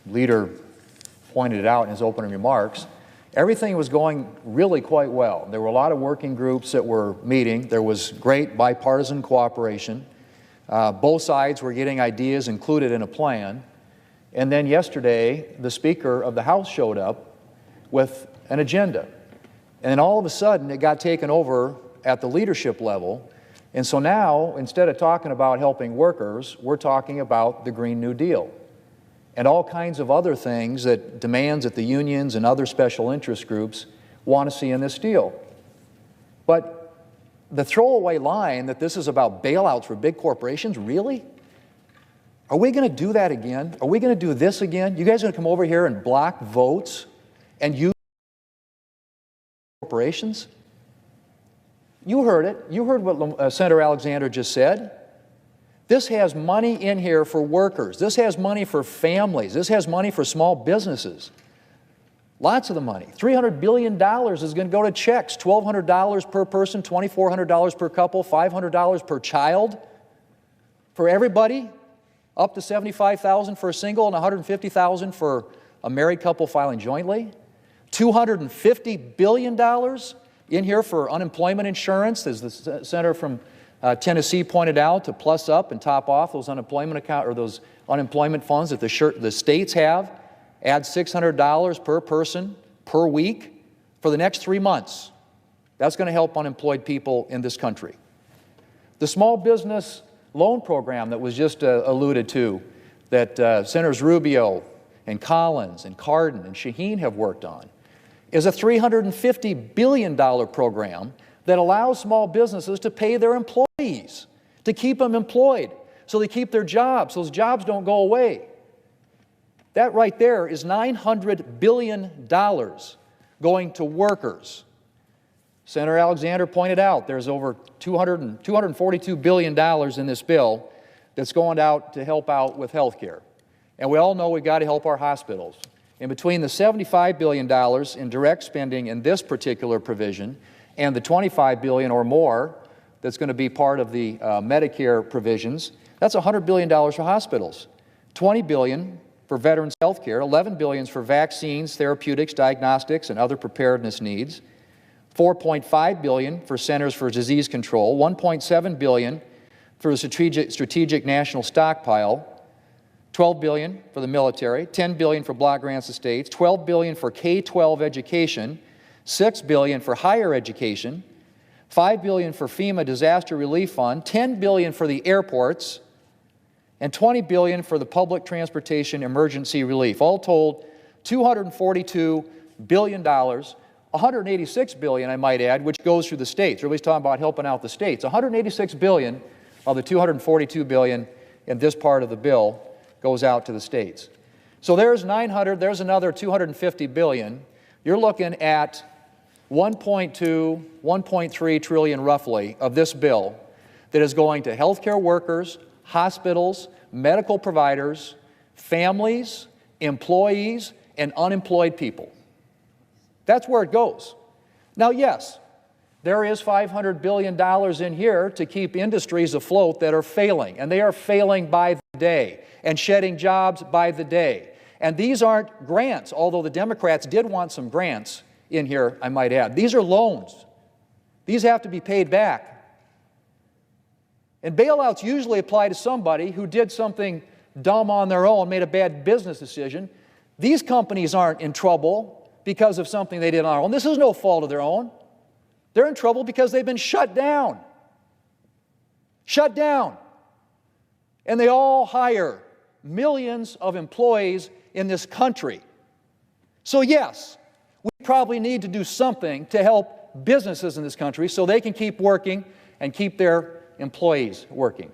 leader pointed it out in his opening remarks, everything was going really quite well. There were a lot of working groups that were meeting. There was great bipartisan cooperation. Both sides were getting ideas included in a plan. And then yesterday, the Speaker of the House showed up with an agenda. And then all of a sudden, it got taken over at the leadership level. And so now, instead of talking about helping workers, we're talking about the Green New Deal and all kinds of other things that demands that the unions and other special interest groups want to see in this deal. But the throwaway line that this is about bailouts for big corporations, really? Are we going to do that again? Are we going to do this again? You guys are going to come over here and block votes and use corporations? You heard it. You heard what Senator Alexander just said. This has money in here for workers. This has money for families. This has money for small businesses. Lots of the money. $300 billion is going to go to checks. $1,200 per person, $2,400 per couple, $500 per child for everybody, up to $75,000 for a single and $150,000 for a married couple filing jointly. $250 billion in here for unemployment insurance, as the senator from Tennessee pointed out, to plus up and top off those unemployment those unemployment funds that the states have. Add $600 per person per week for the next 3 months. That's going to help unemployed people in this country. The small business loan program that was just alluded to, that Senators Rubio and Collins and Cardin and Shaheen have worked on, is a $350 billion program that allows small businesses to pay their employees, to keep them employed, so they keep their jobs, so those jobs don't go away. That right there is $900 billion going to workers. Senator Alexander pointed out there's over $242 billion in this bill that's going out to help out with health care. And we all know we've got to help our hospitals. And between the $75 billion in direct spending in this particular provision and the $25 billion or more that's going to be part of the Medicare provisions, that's $100 billion for hospitals, $20 billion for veterans' health care, $11 billion for vaccines, therapeutics, diagnostics, and other preparedness needs, $4.5 billion for Centers for Disease Control, $1.7 billion for the strategic national stockpile, $12 billion for the military, $10 billion for block grants to states, $12 billion for K-12 education, $6 billion for higher education, $5 billion for FEMA Disaster Relief Fund, $10 billion for the airports, and $20 billion for the public transportation emergency relief. All told, $242 billion, $186 billion, I might add, which goes through the states. Everybody's talking about helping out the states. $186 billion of the $242 billion in this part of the bill goes out to the states. So there's there's another $250 billion. You're looking at 1.2, 1.3 trillion roughly of this bill that is going to healthcare workers, hospitals, medical providers, families, employees, and unemployed people. That's where it goes. Now, yes, there is $500 billion in here to keep industries afloat that are failing, and they are failing by the day and shedding jobs by the day. And these aren't grants, although the Democrats did want some grants in here, I might add. These are loans. These have to be paid back. And bailouts usually apply to somebody who did something dumb on their own, made a bad business decision. These companies aren't in trouble because of something they did on their own. This is no fault of their own. They're in trouble because they've been shut down. Shut down. And they all hire millions of employees in this country. So yes, we probably need to do something to help businesses in this country so they can keep working and keep their employees working.